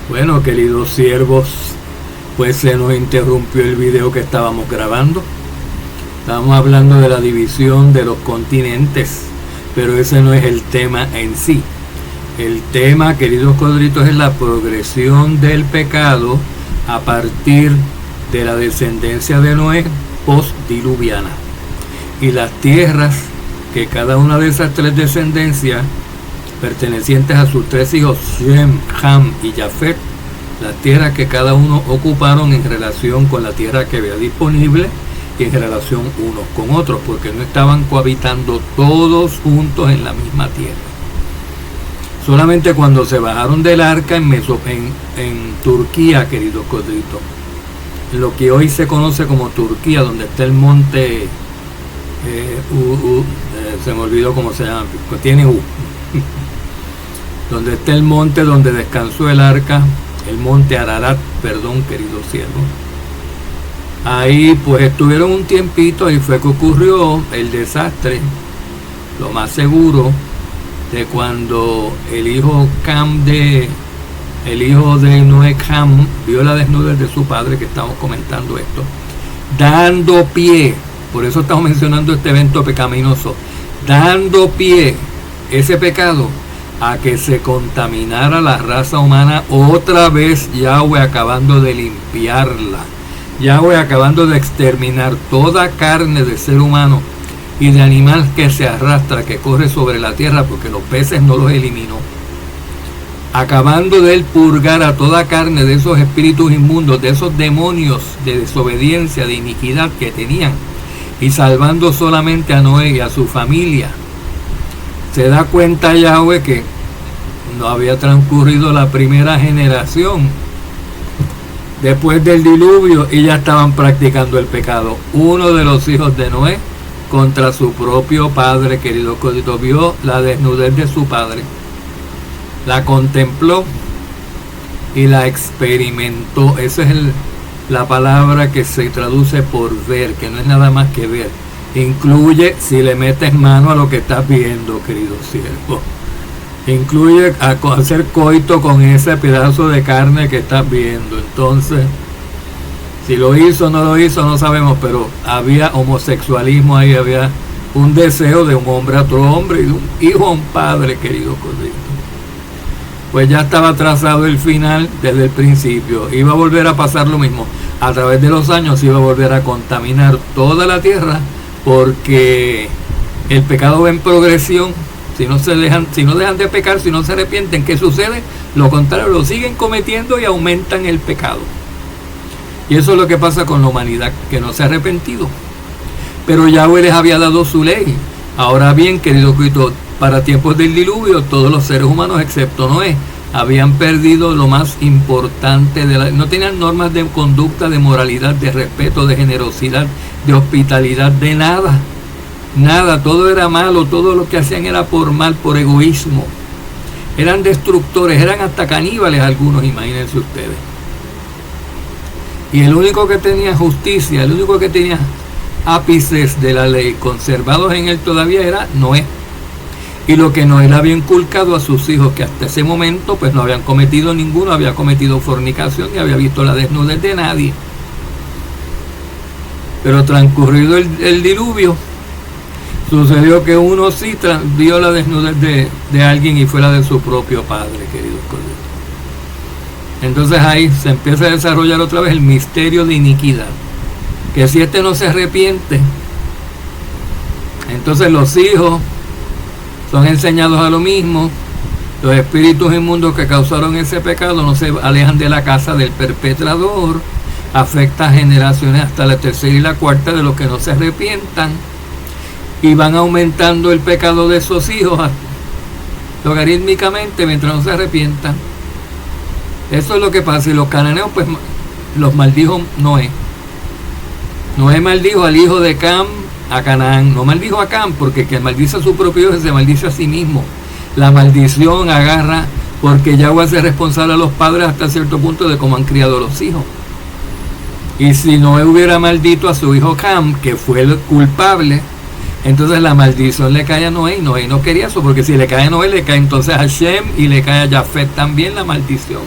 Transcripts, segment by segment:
Bueno, queridos siervos, pues se nos interrumpió el video que estábamos grabando. Estábamos hablando de la división de los continentes, pero ese no es el tema en sí. El tema, queridos codritos, es la progresión del pecado a partir de la descendencia de Noé postdiluviana. Y las tierras que cada una de esas tres descendencias, pertenecientes a sus tres hijos, Shem, Ham y Jafet, las tierras que cada uno ocuparon en relación con la tierra que había disponible y en relación unos con otros, porque no estaban cohabitando todos juntos en la misma tierra. Solamente cuando se bajaron del arca en Turquía, queridos codritos, en lo que hoy se conoce como Turquía, donde está el monte, se me olvidó cómo se llama, tiene U, donde está el monte donde descansó el arca, el monte Ararat, perdón, queridos siervos. Ahí pues estuvieron un tiempito y fue que ocurrió el desastre, lo más seguro, de cuando el hijo de Noé, Ham, vio la desnudez de su padre, que estamos comentando esto, dando pie, por eso estamos mencionando este evento pecaminoso, dando pie, ese pecado, a que se contaminara la raza humana otra vez, Yahweh acabando de limpiarla, Yahweh acabando de exterminar toda carne de ser humano y de animal que se arrastra, que corre sobre la tierra, porque los peces no los eliminó, acabando de él purgar a toda carne de esos espíritus inmundos, de esos demonios de desobediencia, de iniquidad que tenían, y salvando solamente a Noé y a su familia. Se da cuenta Yahweh que no había transcurrido la primera generación después del diluvio y ya estaban practicando el pecado. Uno de los hijos de Noé contra su propio padre, querido codito, vio la desnudez de su padre, la contempló y la experimentó. Esa es la palabra que se traduce por ver, que no es nada más que ver. Incluye si le metes mano a lo que estás viendo, querido siervo. Incluye hacer coito con ese pedazo de carne que estás viendo. Entonces, si lo hizo o no lo hizo, no sabemos, pero había homosexualismo ahí, había un deseo de un hombre a otro hombre y de un hijo a un padre, querido cordito. Pues ya estaba trazado el final desde el principio. Iba a volver a pasar lo mismo. A través de los años iba a volver a contaminar toda la tierra, porque el pecado va en progresión. Si no dejan de pecar, si no se arrepienten, ¿qué sucede? Lo contrario, lo siguen cometiendo y aumentan el pecado. Y eso es lo que pasa con la humanidad, que no se ha arrepentido. Pero Yahweh les había dado su ley. Ahora bien, querido Cristo, para tiempos del diluvio, todos los seres humanos, excepto Noé, habían perdido lo más importante no tenían normas de conducta, de moralidad, de respeto, de generosidad, de hospitalidad, de nada. Nada, todo era malo, todo lo que hacían era por mal, por egoísmo. Eran destructores, eran hasta caníbales algunos, imagínense ustedes. Y el único que tenía justicia, el único que tenía ápices de la ley conservados en él todavía era Noé. Y lo que Noé le había inculcado a sus hijos, que hasta ese momento pues no habían cometido ninguno, había cometido fornicación ni había visto la desnudez de nadie. Pero transcurrido el diluvio, sucedió que uno sí vio la desnudez de alguien y fue la de su propio padre, queridos colegas. Entonces ahí se empieza a desarrollar otra vez el misterio de iniquidad, que si este no se arrepiente, entonces los hijos son enseñados a lo mismo. Los espíritus inmundos que causaron ese pecado no se alejan de la casa del perpetrador, afecta a generaciones hasta la tercera y la cuarta de los que no se arrepientan, y van aumentando el pecado de esos hijos logarítmicamente mientras no se arrepientan. Eso es lo que pasa. Y los cananeos pues los maldijo Noé. Noé maldijo al hijo de Cam, a Canaán. No maldijo a Cam, porque el que maldice a su propio hijo se maldice a sí mismo. La maldición agarra porque Yahweh hace responsable a los padres hasta cierto punto de cómo han criado los hijos. Y si Noé hubiera maldito a su hijo Cam, que fue el culpable, entonces la maldición le cae a Noé, y Noé no quería eso, porque si le cae a Noé, le cae entonces a Shem y le cae a Jafet también la maldición.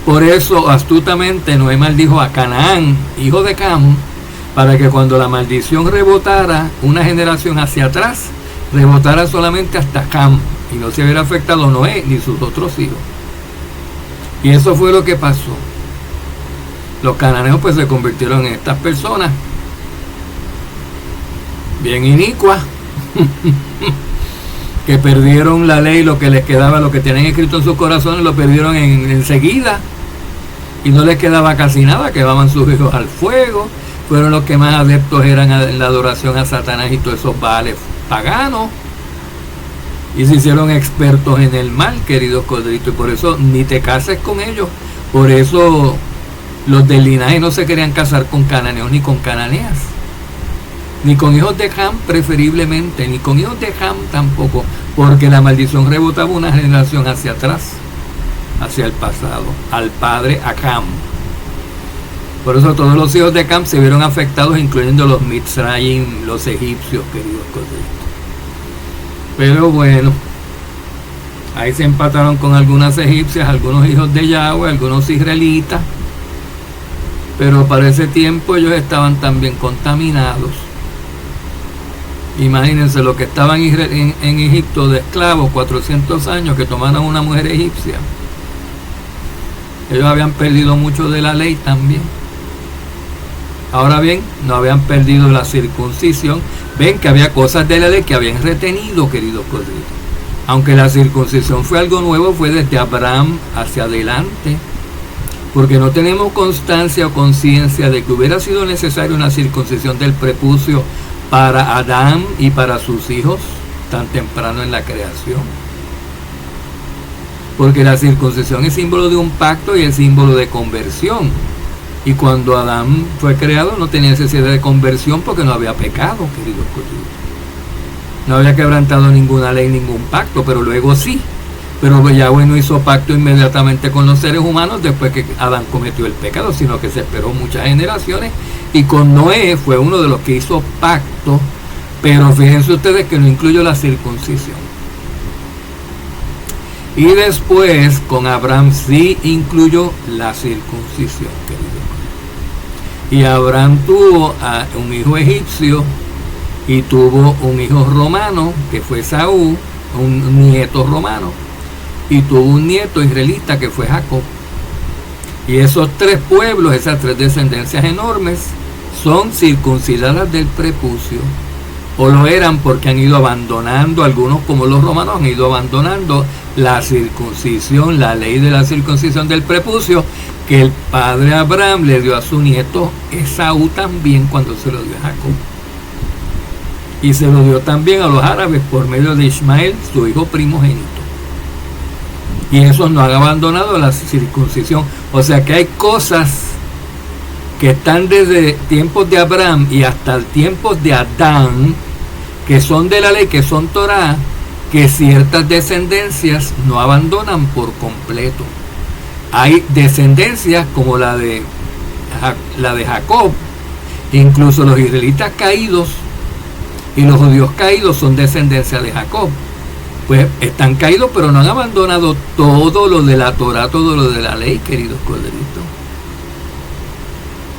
Por eso astutamente Noé maldijo a Canaán, hijo de Cam, para que cuando la maldición rebotara una generación hacia atrás, rebotara solamente hasta Cam y no se hubiera afectado Noé ni sus otros hijos. Y eso fue lo que pasó. Los cananeos pues se convirtieron en estas personas bien inicuas que perdieron la ley, lo que les quedaba, lo que tenían escrito en sus corazones, lo perdieron enseguida y no les quedaba casi nada, quedaban sus hijos al fuego. Fueron los que más adeptos eran en la adoración a Satanás y todos esos baales paganos, y se hicieron expertos en el mal, queridos corderitos, y por eso ni te cases con ellos. Por eso los del linaje no se querían casar con cananeos ni con cananeas, ni con hijos de Ham preferiblemente, ni con hijos de Ham tampoco, porque la maldición rebotaba una generación hacia atrás, hacia el pasado, al padre, a Ham. Por eso todos los hijos de Cam se vieron afectados, incluyendo los Mitzrayim, los egipcios, queridos corderitos. Pero bueno, ahí se empataron con algunas egipcias, algunos hijos de Yahweh, algunos israelitas, pero para ese tiempo ellos estaban también contaminados. Imagínense lo que estaban en Egipto de esclavos, 400 años, que tomaron una mujer egipcia. Ellos habían perdido mucho de la ley también. Ahora bien, no habían perdido la circuncisión. Ven que había cosas de la ley que habían retenido, queridos corderitos. Aunque la circuncisión fue algo nuevo, fue desde Abraham hacia adelante. Porque no tenemos constancia o conciencia de que hubiera sido necesaria una circuncisión del prepucio para Adán y para sus hijos tan temprano en la creación. Porque la circuncisión es símbolo de un pacto y es símbolo de conversión. Y cuando Adán fue creado no tenía necesidad de conversión porque no había pecado, queridos corderitos. No había quebrantado ninguna ley, ningún pacto, pero luego sí. Pero Yahweh no hizo pacto inmediatamente con los seres humanos después que Adán cometió el pecado, sino que se esperó muchas generaciones. Y con Noé fue uno de los que hizo pacto, pero fíjense ustedes que no incluyó la circuncisión. Y después con Abraham sí incluyó la circuncisión, queridos. Y Abraham tuvo a un hijo egipcio y tuvo un hijo romano, que fue Saúl, un nieto romano, y tuvo un nieto israelita, que fue Jacob. Y esos tres pueblos, esas tres descendencias enormes, son circuncidadas del prepucio, o lo eran porque han ido abandonando, algunos como los romanos han ido abandonando la circuncisión, la ley de la circuncisión del prepucio, que el padre Abraham le dio a su nieto Esaú también cuando se lo dio a Jacob. Y se lo dio también a los árabes por medio de Ismael, su hijo primogénito. Y esos no han abandonado la circuncisión. O sea que hay cosas que están desde tiempos de Abraham y hasta tiempos de Adán, que son de la ley, que son Torah, que ciertas descendencias no abandonan por completo. Hay descendencias como la de Jacob, incluso los israelitas caídos y los judíos caídos son descendencia de Jacob. Pues están caídos, pero no han abandonado todo lo de la Torah, todo lo de la ley, queridos corderitos.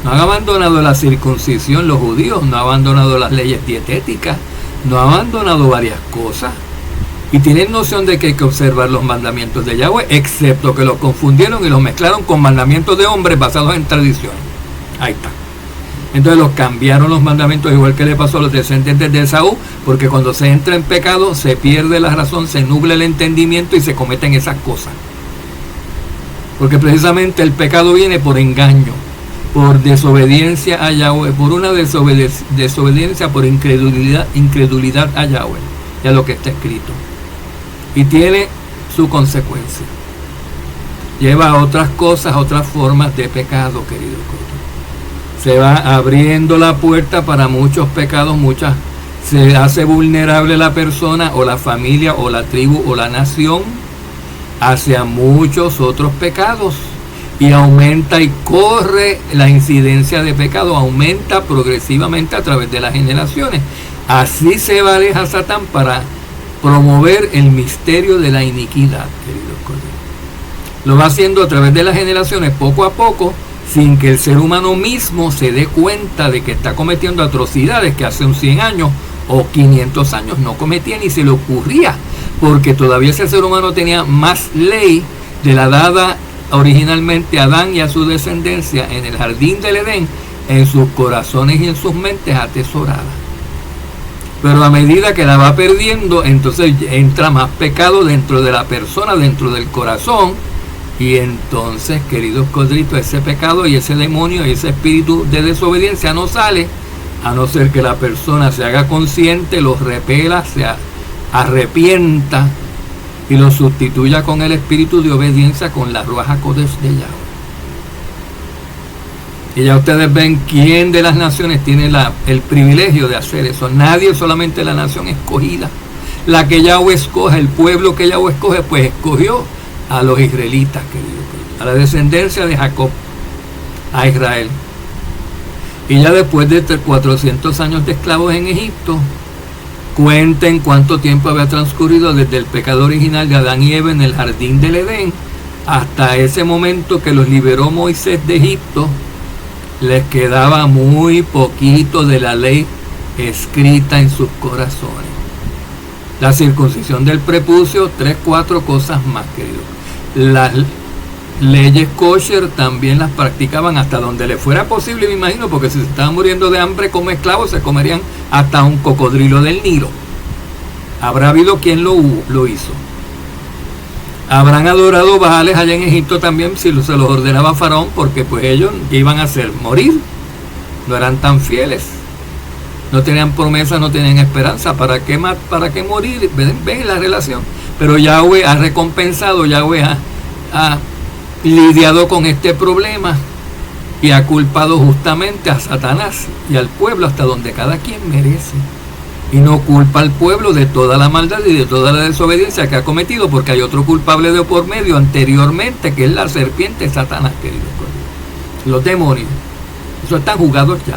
No han abandonado la circuncisión los judíos, no han abandonado las leyes dietéticas, no han abandonado varias cosas. Y tienen noción de que hay que observar los mandamientos de Yahweh, excepto que los confundieron y los mezclaron con mandamientos de hombres basados en tradiciones. Ahí está. Entonces los cambiaron los mandamientos, igual que le pasó a los descendientes de Esaú, porque cuando se entra en pecado se pierde la razón, se nubla el entendimiento y se cometen esas cosas. Porque precisamente el pecado viene por engaño, por desobediencia a Yahweh, por una desobediencia, por incredulidad a Yahweh y a lo que está escrito. Y tiene su consecuencia. Lleva a otras cosas, a otras formas de pecado, querido. Se va abriendo la puerta para muchos pecados, se hace vulnerable la persona o la familia o la tribu o la nación hacia muchos otros pecados. Y aumenta y corre la incidencia de pecado, aumenta progresivamente a través de las generaciones. Así se vale a Satán para promover el misterio de la iniquidad, queridos colegas. Lo va haciendo a través de las generaciones, poco a poco, sin que el ser humano mismo se dé cuenta de que está cometiendo atrocidades que hace unos 100 años o 500 años no cometía ni se le ocurría, porque todavía ese ser humano tenía más ley de la dada originalmente a Adán y a su descendencia en el jardín del Edén, en sus corazones y en sus mentes atesoradas. Pero a medida que la va perdiendo, entonces entra más pecado dentro de la persona, dentro del corazón, y entonces, queridos codritos, ese pecado y ese demonio y ese espíritu de desobediencia no sale, a no ser que la persona se haga consciente, lo repela, se arrepienta y lo sustituya con el espíritu de obediencia, con la Ruach HaKodesh de Yahweh. Y ya ustedes ven quién de las naciones tiene el privilegio de hacer eso. Nadie, solamente la nación escogida. La que Yahweh escoge, el pueblo que Yahweh escoge, pues escogió a los israelitas, queridos, a la descendencia de Jacob, a Israel. Y ya después de 400 años de esclavos en Egipto, cuenten cuánto tiempo había transcurrido desde el pecado original de Adán y Eva en el jardín del Edén hasta ese momento que los liberó Moisés de Egipto. Les quedaba muy poquito de la ley escrita en sus corazones. La circuncisión del prepucio, 3, 4 cosas más, queridos. Las leyes kosher también las practicaban hasta donde les fuera posible, me imagino, porque si se estaban muriendo de hambre como esclavos, se comerían hasta un cocodrilo del Nilo. Habrá habido quien lo hizo. Habrán adorado baales allá en Egipto también, si se los ordenaba Faraón, porque pues ellos, ¿qué iban a hacer? Morir. No eran tan fieles. No tenían promesa, no tenían esperanza. ¿Para qué morir? ¿Ven la relación? Pero Yahweh ha recompensado, Yahweh ha lidiado con este problema y ha culpado justamente a Satanás y al pueblo hasta donde cada quien merece. Y no culpa al pueblo de toda la maldad y de toda la desobediencia que ha cometido, porque hay otro culpable de por medio anteriormente, que es la serpiente Satanás, queridos. Los demonios. Eso están jugados ya.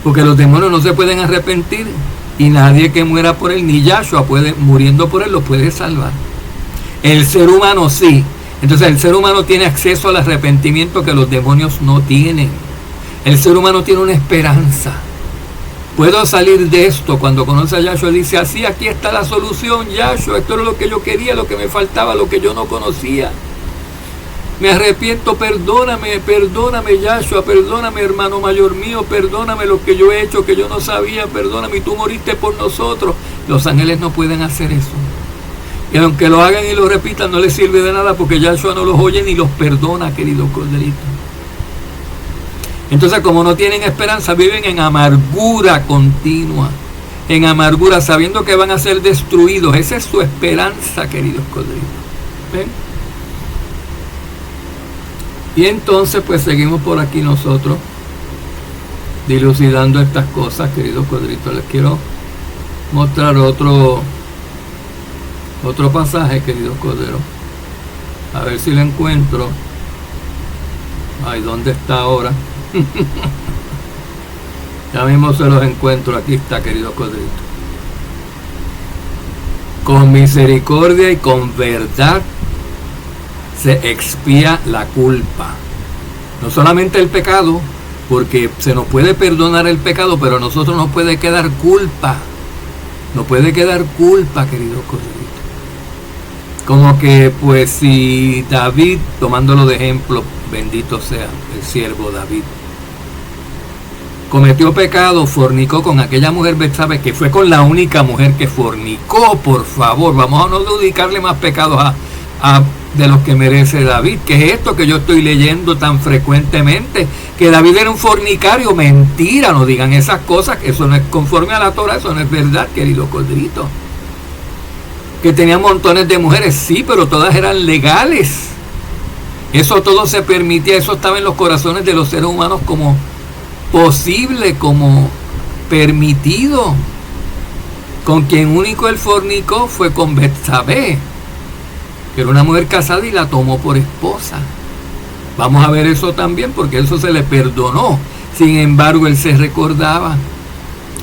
Porque los demonios no se pueden arrepentir y nadie que muera por él, ni Yahshua muriendo por él, lo puede salvar. El ser humano sí. Entonces el ser humano tiene acceso al arrepentimiento que los demonios no tienen. El ser humano tiene una esperanza. Puedo salir de esto. Cuando conoce a Yahshua dice, así, aquí está la solución, Yahshua, esto era lo que yo quería, lo que me faltaba, lo que yo no conocía. Me arrepiento, perdóname, Yahshua, perdóname, hermano mayor mío, perdóname lo que yo he hecho, que yo no sabía, perdóname, y tú moriste por nosotros. Los ángeles no pueden hacer eso. Y aunque lo hagan y lo repitan, no les sirve de nada, porque Yahshua no los oye ni los perdona, queridos corderitos. Entonces, como no tienen esperanza, viven en amargura continua, en amargura, sabiendo que van a ser destruidos. Esa es su esperanza, queridos corderitos. ¿Ven? Y entonces, pues seguimos por aquí nosotros, dilucidando estas cosas, queridos corderitos. Les quiero mostrar otro pasaje, queridos corderos. A ver si lo encuentro. Ay, ¿dónde está ahora? Ya mismo se los encuentro. Aquí está, queridos corderitos. Con misericordia y con verdad se expía la culpa. No solamente el pecado, porque se nos puede perdonar el pecado, pero a nosotros nos puede quedar culpa. Nos puede quedar culpa, queridos corderitos. Como que, pues, si David, tomándolo de ejemplo, bendito sea el siervo David, cometió pecado, fornicó con aquella mujer Betsabé, que fue con la única mujer que fornicó, por favor, vamos a no dedicarle más pecados de los que merece David. ¿Qué es esto que yo estoy leyendo tan frecuentemente? Que David era un fornicario. Mentira, no digan esas cosas, que eso no es conforme a la Torah, eso no es verdad, querido corderito. Que tenía montones de mujeres, sí, pero todas eran legales. Eso todo se permitía, eso estaba en los corazones de los seres humanos como posible, como permitido. Con quien único él fornicó fue con Betsabé, que era una mujer casada, y la tomó por esposa. Vamos a ver eso también, porque eso se le perdonó. Sin embargo, él se recordaba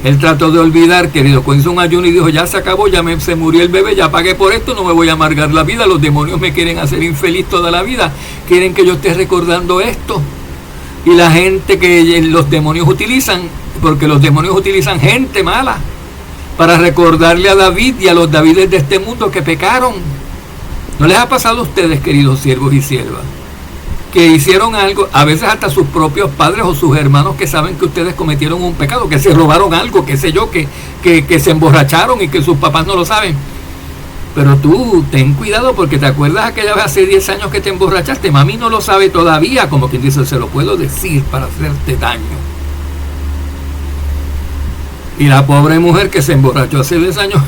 Él trató de olvidar, querido, hizo un ayuno y dijo, ya se acabó, se murió el bebé, ya pagué por esto, no me voy a amargar la vida, los demonios me quieren hacer infeliz toda la vida, quieren que yo esté recordando esto. Y la gente que los demonios utilizan, porque los demonios utilizan gente mala, para recordarle a David y a los Davides de este mundo que pecaron. ¿No les ha pasado a ustedes, queridos siervos y siervas, que hicieron algo, a veces hasta sus propios padres o sus hermanos que saben que ustedes cometieron un pecado, que se robaron algo, qué sé yo, que se emborracharon y que sus papás no lo saben? Pero tú, ten cuidado, porque te acuerdas aquella vez hace 10 años que te emborrachaste, mami no lo sabe todavía, como quien dice, se lo puedo decir para hacerte daño. Y la pobre mujer que se emborrachó hace 10 años,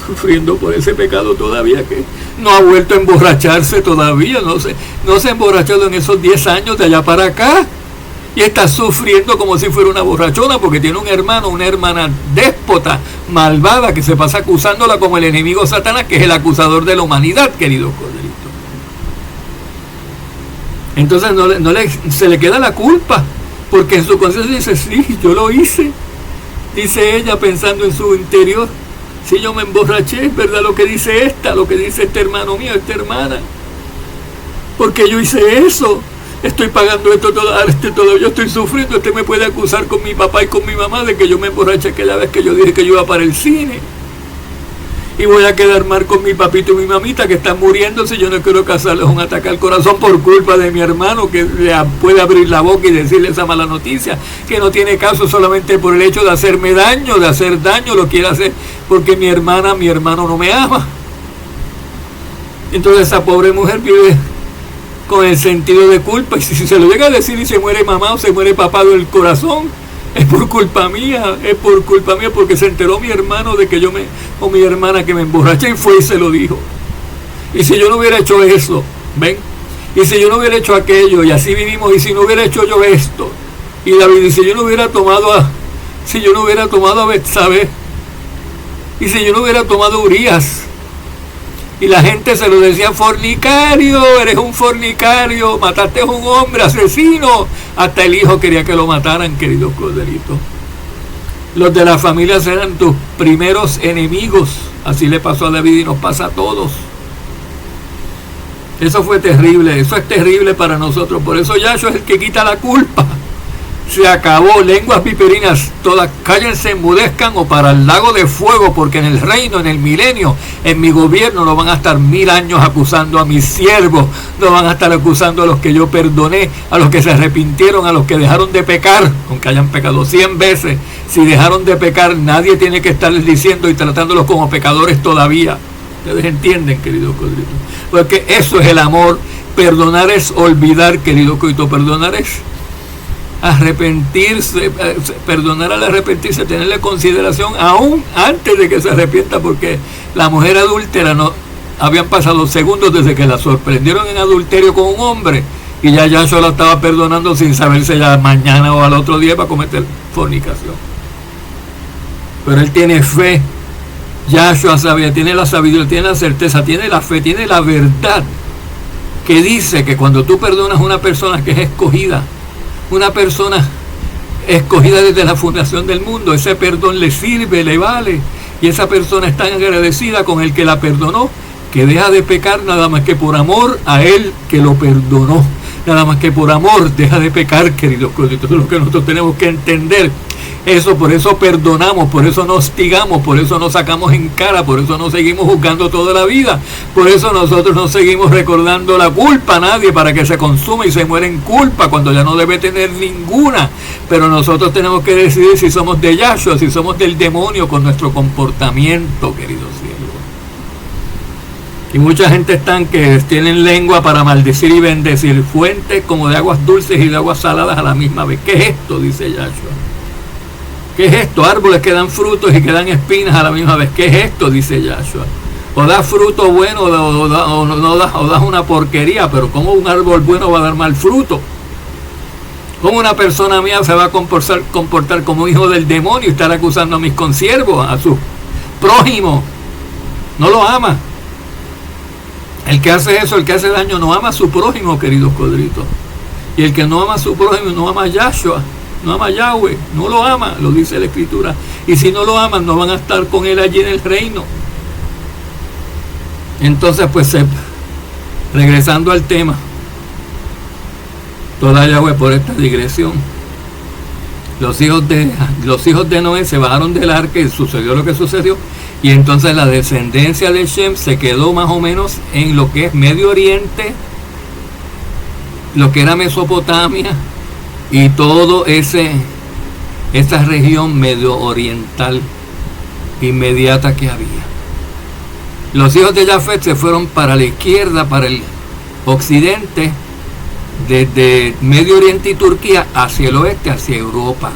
sufriendo por ese pecado todavía, que no ha vuelto a emborracharse todavía, no se ha emborrachado en esos 10 años de allá para acá, y está sufriendo como si fuera una borrachona, porque tiene un hermano, una hermana déspota, malvada, que se pasa acusándola como el enemigo Satanás, que es el acusador de la humanidad, querido Codrito. Entonces se le queda la culpa, porque en su conciencia dice, sí, yo lo hice, dice ella pensando en su interior, si yo me emborraché, es verdad lo que dice este hermano mío, esta hermana, porque yo hice eso, estoy pagando esto todo, yo estoy sufriendo, me puede acusar con mi papá y con mi mamá de que yo me emborraché aquella vez que yo dije que yo iba para el cine, y voy a quedar mal con mi papito y mi mamita que están muriéndose. Yo no quiero causarles un ataque al corazón por culpa de mi hermano, que le puede abrir la boca y decirle esa mala noticia, que no tiene caso, solamente por el hecho de hacerme daño, de hacer daño, lo quiere hacer porque mi hermano no me ama. Entonces esa pobre mujer vive con el sentido de culpa, y si se lo llega a decir y se muere mamá o se muere papá del corazón, es por culpa mía, porque se enteró mi hermano de que o mi hermana que me emborraché, y fue y se lo dijo. Y si yo no hubiera hecho eso, ven, y si yo no hubiera hecho aquello, y así vivimos, y si no hubiera hecho yo esto, y David, y si yo no hubiera tomado a Betsabé, y si yo no hubiera tomado a Urías, y la gente se lo decía, fornicario, eres un fornicario, mataste a un hombre, asesino. Hasta el hijo quería que lo mataran, queridos corderitos. Los de la familia eran tus primeros enemigos. Así le pasó a David y nos pasa a todos. Eso fue terrible, eso es terrible para nosotros. Por eso Yahshua es el que quita la culpa. Se acabó, lenguas viperinas, todas cállense, enmudezcan o para el lago de fuego, porque en el reino, en el milenio, en mi gobierno no van a estar 1000 años acusando a mis siervos, no van a estar acusando a los que yo perdoné, a los que se arrepintieron, a los que dejaron de pecar, aunque hayan pecado 100 veces, si dejaron de pecar, nadie tiene que estarles diciendo y tratándolos como pecadores todavía. Ustedes entienden, querido Codrito, porque eso es el amor. Perdonar es olvidar, querido Coito, perdonar es arrepentirse, perdonar al arrepentirse, tenerle consideración aún antes de que se arrepienta, porque la mujer adúltera no habían pasado segundos desde que la sorprendieron en adulterio con un hombre y ya Yahshua la estaba perdonando sin saberse ya mañana o al otro día para cometer fornicación. Pero él tiene fe, Yahshua sabía, tiene la sabiduría, tiene la certeza, tiene la fe, tiene la verdad, que dice que cuando tú perdonas a una persona que es escogida, una persona escogida desde la fundación del mundo, ese perdón le sirve, le vale, y esa persona es tan agradecida con el que la perdonó, que deja de pecar nada más que por amor a él que lo perdonó, nada más que por amor deja de pecar, queridos coditos. Eso es lo que nosotros tenemos que entender. Eso, por eso perdonamos, por eso no hostigamos, por eso no sacamos en cara, por eso no seguimos juzgando toda la vida, por eso nosotros no seguimos recordando la culpa a nadie para que se consuma y se muera en culpa cuando ya no debe tener ninguna. Pero nosotros tenemos que decidir si somos de Yahshua, si somos del demonio con nuestro comportamiento, queridos siervos. Y mucha gente están que tienen lengua para maldecir y bendecir, fuentes como de aguas dulces y de aguas saladas a la misma vez. ¿Qué es esto? Dice Yahshua. ¿Qué es esto? Árboles que dan frutos y que dan espinas a la misma vez. ¿Qué es esto? Dice Yahshua. O das fruto bueno o das una porquería, pero ¿cómo un árbol bueno va a dar mal fruto? ¿Cómo una persona mía se va a comportar como hijo del demonio y estar acusando a mis consiervos, a su prójimo? No lo ama. El que hace eso, el que hace daño, no ama a su prójimo, queridos codritos. Y el que no ama a su prójimo no ama a Yahshua. no ama a Yahweh, no lo ama, lo dice la Escritura. Y si no lo aman, no van a estar con él allí en el reino. Entonces, pues, regresando al tema, toda Yahweh por esta digresión. Los hijos de Noé se bajaron del arca y sucedió lo que sucedió. Y entonces la descendencia de Shem se quedó más o menos en lo que es Medio Oriente, lo que era Mesopotamia y todo esa región medio oriental inmediata que había. Los hijos de Jafet se fueron para la izquierda, para el occidente, desde Medio Oriente y Turquía hacia el oeste, hacia Europa.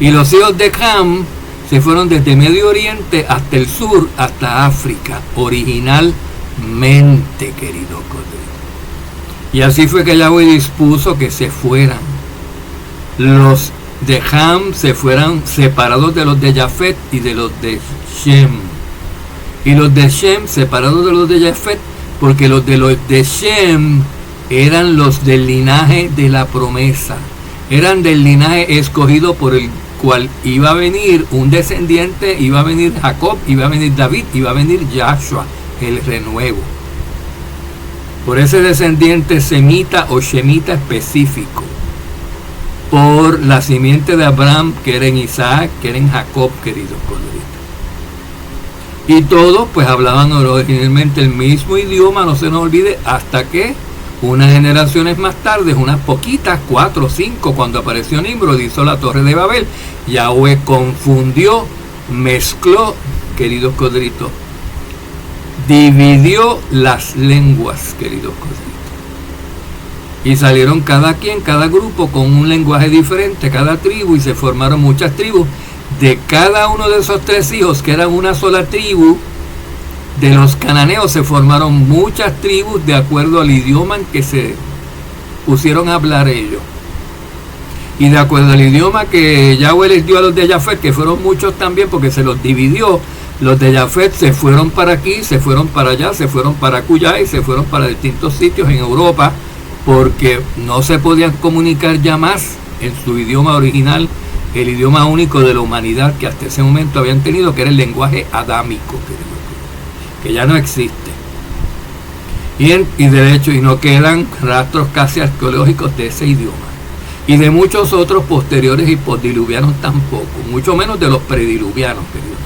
Y los hijos de Ham se fueron desde Medio Oriente hasta el sur, hasta África, originalmente, querido Codrito. Y así fue que Yahweh dispuso que se fueran. Los de Ham se fueran separados de los de Jafet y de los de Shem. Y los de Shem separados de los de Jafet, porque los de Shem eran los del linaje de la promesa, eran del linaje escogido por el cual iba a venir un descendiente, iba a venir Jacob, iba a venir David, iba a venir Yahshua, el renuevo. Por ese descendiente semita o shemita específico, por la simiente de Abraham, que era en Isaac, que era en Jacob, queridos codritos. Y todos pues hablaban originalmente el mismo idioma, no se nos olvide, hasta que unas generaciones más tarde, unas poquitas, 4 o 5, cuando apareció Nimrod, hizo la torre de Babel, Yahweh confundió, mezcló, queridos codritos, dividió las lenguas, queridos codritos. Y salieron cada grupo con un lenguaje diferente, cada tribu, y se formaron muchas tribus. De cada uno de esos 3 hijos, que eran una sola tribu, de los cananeos se formaron muchas tribus de acuerdo al idioma en que se pusieron a hablar ellos. Y de acuerdo al idioma que Yahweh les dio a los de Jafet, que fueron muchos también porque se los dividió, los de Jafet se fueron para aquí, se fueron para allá, se fueron para Cuyá y se fueron para distintos sitios en Europa, porque no se podían comunicar ya más en su idioma original, el idioma único de la humanidad que hasta ese momento habían tenido, que era el lenguaje adámico, que ya no existe. Y de hecho, y no quedan rastros casi arqueológicos de ese idioma. Y de muchos otros posteriores y postdiluvianos tampoco, mucho menos de los prediluvianos, queridos.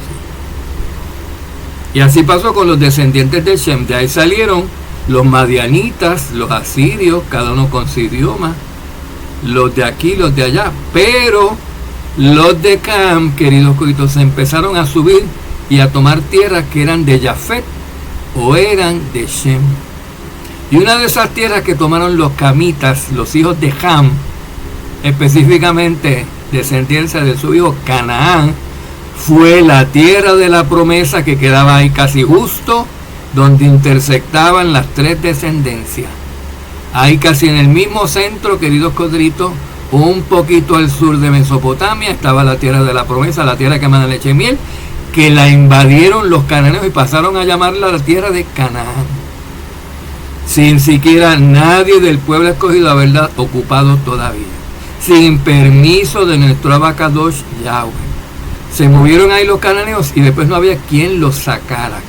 Y así pasó con los descendientes de Shem. De ahí salieron los madianitas, los asirios, cada uno con su idioma, los de aquí, los de allá. Pero los de Cam, queridos coitos, se empezaron a subir y a tomar tierras que eran de Jafet o eran de Shem. Y una de esas tierras que tomaron los camitas, los hijos de Ham, específicamente descendencia de su hijo Canaán, fue la tierra de la promesa que quedaba ahí casi justo donde intersectaban las 3 descendencias. Ahí casi en el mismo centro, queridos codritos, un poquito al sur de Mesopotamia, estaba la tierra de la promesa, la tierra que emana leche y miel, que la invadieron los cananeos y pasaron a llamarla la tierra de Canaán, sin siquiera nadie del pueblo escogido haberla ocupado todavía, sin permiso de nuestro Abacadosh Yahweh. Se movieron ahí los cananeos y después no había quien los sacara.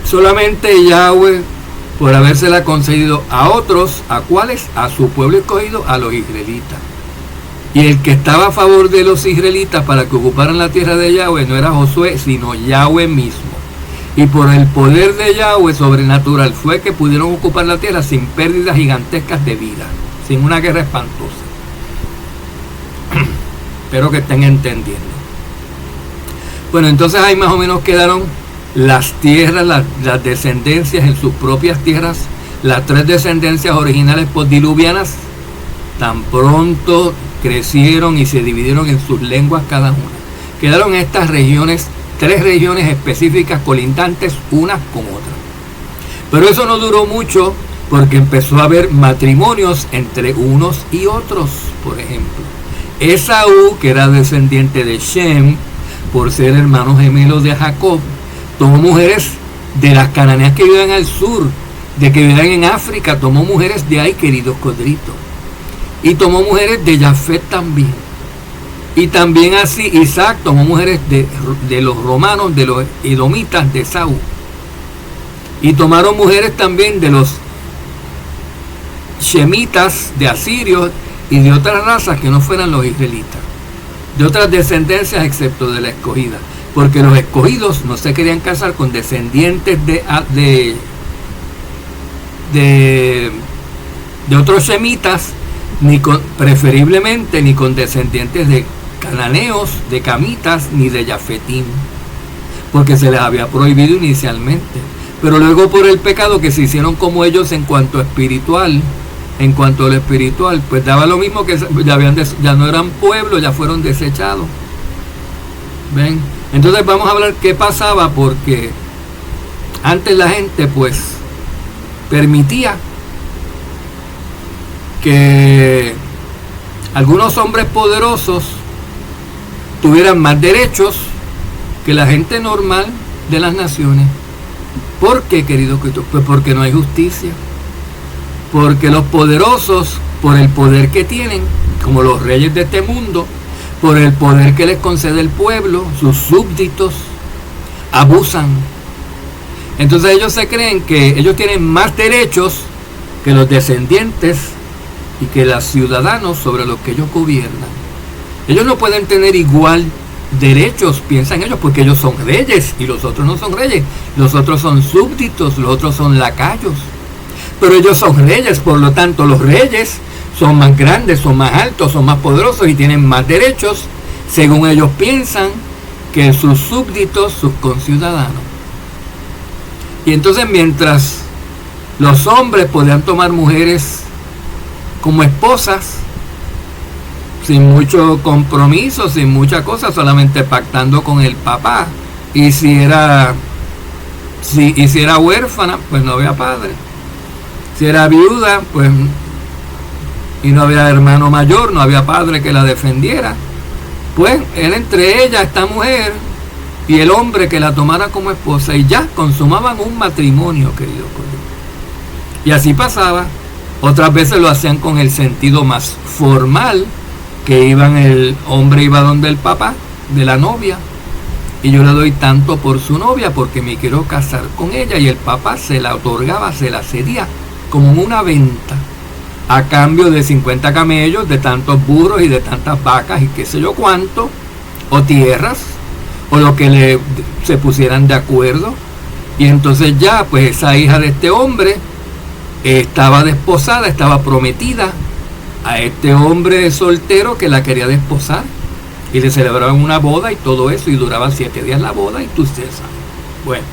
Solamente Yahweh, por habérsela concedido a otros, ¿a cuáles? A su pueblo escogido, a los israelitas. Y el que estaba a favor de los israelitas para que ocuparan la tierra de Yahweh no era Josué, sino Yahweh mismo. Y por el poder de Yahweh sobrenatural fue que pudieron ocupar la tierra sin pérdidas gigantescas de vida, sin una guerra espantosa. Espero que estén entendiendo. Bueno, entonces ahí más o menos quedaron las tierras, las descendencias en sus propias tierras, las 3 descendencias originales postdiluvianas, tan pronto crecieron y se dividieron en sus lenguas cada una. Quedaron estas regiones, 3 regiones específicas colindantes unas con otras. Pero eso no duró mucho porque empezó a haber matrimonios entre unos y otros. Por ejemplo, Esaú, que era descendiente de Shem, por ser hermano gemelo de Jacob, tomó mujeres de las cananeas que vivían al sur, de que vivían en África, tomó mujeres de ahí, queridos codritos. y tomó mujeres de Jafet también. Y también así Isaac tomó mujeres de los romanos, de los edomitas de Esaú. Y tomaron mujeres también de los shemitas, de asirios y de otras razas que no fueran los israelitas, de otras descendencias excepto de la escogida, porque los escogidos no se querían casar con descendientes de otros shemitas, preferiblemente ni con descendientes de cananeos, de camitas, ni de Jafetín, porque se les había prohibido inicialmente. Pero luego por el pecado que se hicieron como ellos en cuanto a espiritual, en cuanto a lo espiritual, pues daba lo mismo, que ya no eran pueblo, ya fueron desechados. ¿Ven? Entonces vamos a hablar qué pasaba, porque antes la gente pues permitía que algunos hombres poderosos tuvieran más derechos que la gente normal de las naciones. ¿Por qué, querido Cristo? Pues porque no hay justicia. Porque los poderosos, por el poder que tienen, como los reyes de este mundo, por el poder que les concede el pueblo, sus súbditos, abusan. Entonces ellos se creen que ellos tienen más derechos que los descendientes y que los ciudadanos sobre los que ellos gobiernan. Ellos no pueden tener igual derechos, piensan ellos, porque ellos son reyes y los otros no son reyes. Los otros son súbditos, los otros son lacayos. Pero ellos son reyes, por lo tanto los reyes son más grandes, son más altos, son más poderosos y tienen más derechos, según ellos piensan, que sus súbditos, sus conciudadanos. Y entonces mientras los hombres podían tomar mujeres como esposas, sin mucho compromiso, sin mucha cosa, solamente pactando con el papá, y si era huérfana, pues no había padre. Si era viuda, pues, y no había hermano mayor, no había padre que la defendiera, pues era entre ella, esta mujer, y el hombre que la tomara como esposa, y ya consumaban un matrimonio, querido colega. Y así pasaba. Otras veces lo hacían con el sentido más formal, que el hombre iba donde el papá de la novia, y yo le doy tanto por su novia porque me quiero casar con ella, y el papá se la otorgaba, se la cedía como una venta, a cambio de 50 camellos, de tantos burros y de tantas vacas y qué sé yo cuánto, o tierras, o lo que se pusieran de acuerdo. Y entonces ya pues esa hija de este hombre estaba desposada, estaba prometida a este hombre soltero que la quería desposar, y le celebraban una boda y todo eso, y duraba 7 días la boda, y tú sabes. Bueno,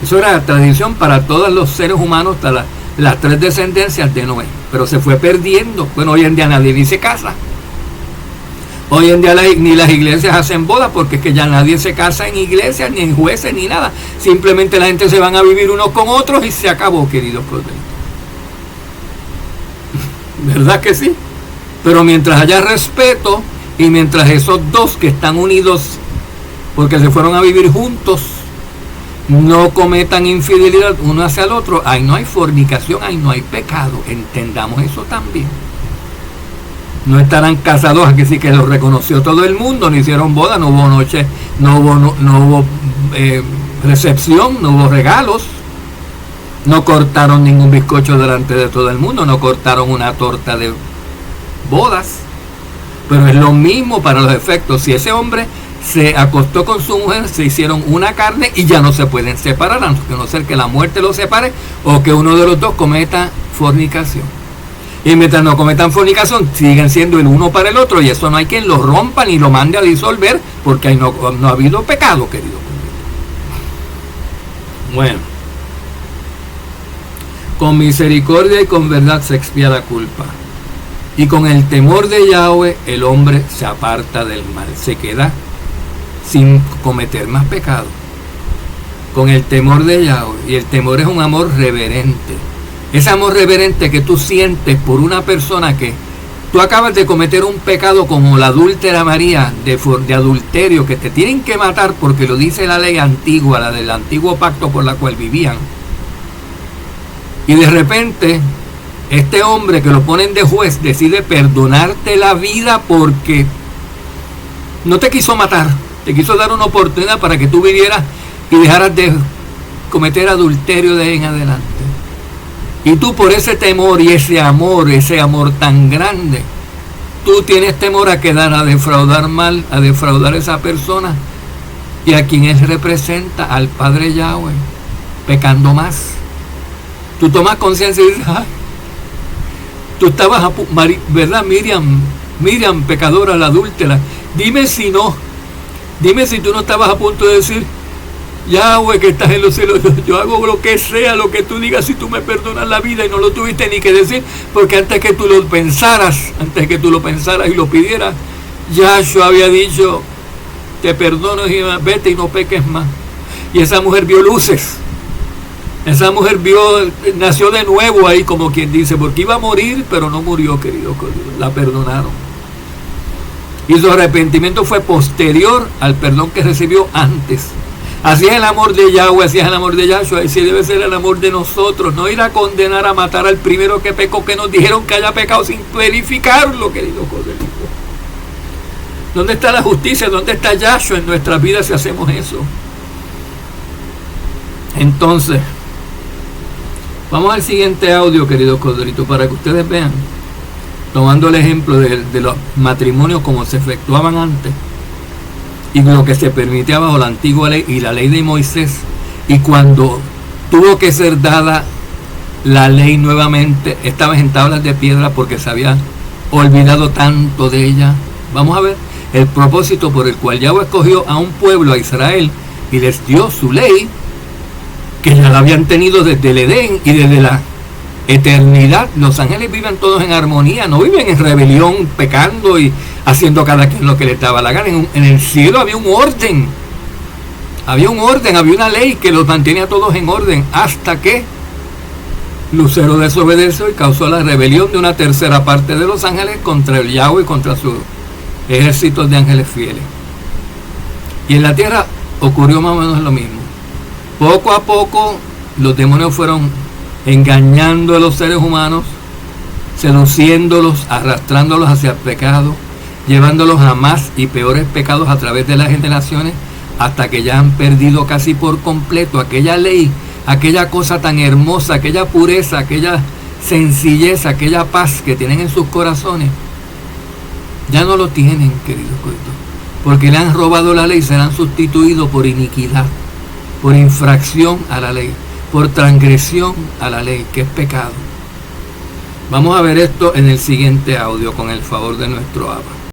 eso era la tradición para todos los seres humanos, hasta las 3 descendencias de Noé, pero se fue perdiendo. Bueno, hoy en día nadie ni se casa. Hoy en día ni las iglesias hacen bodas, porque es que ya nadie se casa en iglesias, ni en jueces, ni nada. Simplemente la gente se van a vivir unos con otros y se acabó, queridos colegas. ¿Verdad que sí? Pero mientras haya respeto, y mientras esos dos que están unidos porque se fueron a vivir juntos no cometan infidelidad uno hacia el otro, ahí no hay fornicación, ahí no hay pecado. Entendamos eso también. No estarán casados, aquí sí que lo reconoció todo el mundo, no hicieron boda, no hubo noche, no hubo recepción, no hubo regalos, no cortaron ningún bizcocho delante de todo el mundo, no cortaron una torta de bodas. Pero es lo mismo para los efectos. Si ese hombre se acostó con su mujer, se hicieron una carne y ya no se pueden separar, a no ser que la muerte los separe o que uno de los dos cometa fornicación. Y mientras no cometan fornicación, siguen siendo el uno para el otro, y eso no hay quien lo rompa ni lo mande a disolver, porque ahí no ha habido pecado, querido. Bueno, con misericordia y con verdad se expía la culpa, y con el temor de Yahweh el hombre se aparta del mal, se queda sin cometer más pecado. Con el temor de Yahweh, y el temor es un amor reverente. Ese amor reverente que tú sientes por una persona que tú acabas de cometer un pecado, como la adúltera María, de adulterio, que te tienen que matar porque lo dice la ley antigua, la del antiguo pacto por la cual vivían. Y de repente este hombre que lo ponen de juez decide perdonarte la vida porque no te quiso matar, te quiso dar una oportunidad para que tú vivieras y dejaras de cometer adulterio de ahí en adelante. Y tú, por ese temor y ese amor tan grande, tú tienes temor a quedar, a defraudar mal, a defraudar a esa persona y a quien él representa, al Padre Yahweh, pecando más. Tú tomas conciencia y dices, ay, tú estabas, ¿verdad, Miriam, pecadora, la adúltera? Dime si tú no estabas a punto de decir, Yahweh, que estás en los cielos, yo hago lo que sea, lo que tú digas, si tú me perdonas la vida, y no lo tuviste ni que decir, porque antes que tú lo pensaras y lo pidieras, Yahshua había dicho, te perdono, y vete y no peques más. Y esa mujer vio luces, esa mujer nació de nuevo ahí, como quien dice, porque iba a morir, pero no murió, querido, la perdonaron. Y su arrepentimiento fue posterior al perdón que recibió antes. Así es el amor de Yahweh, así es el amor de Yahshua, así debe ser el amor de nosotros. No ir a condenar, a matar al primero que pecó, que nos dijeron que haya pecado sin verificarlo, querido Corderito. ¿Dónde está la justicia? ¿Dónde está Yahshua en nuestras vidas si hacemos eso? Entonces, vamos al siguiente audio, querido Corderito, para que ustedes vean, tomando el ejemplo de los matrimonios como se efectuaban antes, y lo que se permitía bajo la antigua ley y la ley de Moisés, y cuando tuvo que ser dada la ley nuevamente, esta vez en tablas de piedra porque se había olvidado tanto de ella. Vamos a ver el propósito por el cual Yahweh escogió a un pueblo, a Israel, y les dio su ley, que ya la habían tenido desde el Edén y desde la eternidad. Los ángeles viven todos en armonía, no viven en rebelión, pecando y haciendo cada quien lo que le daba la gana. En el cielo había un orden, había una ley que los mantenía todos en orden, hasta que Lucero desobedeció y causó la rebelión de una tercera parte de los ángeles contra el Yahweh y contra sus ejércitos de ángeles fieles. Y en la tierra ocurrió más o menos lo mismo. Poco a poco los demonios fueron engañando a los seres humanos, seduciéndolos, arrastrándolos hacia el pecado, llevándolos a más y peores pecados a través de las generaciones, hasta que ya han perdido casi por completo aquella ley, aquella cosa tan hermosa, aquella pureza, aquella sencillez, aquella paz que tienen en sus corazones. Ya no lo tienen, queridos coitos, porque le han robado la ley y serán sustituidos por iniquidad, por infracción a la ley, por transgresión a la ley, que es pecado. Vamos a ver esto en el siguiente audio, con el favor de nuestro Abba.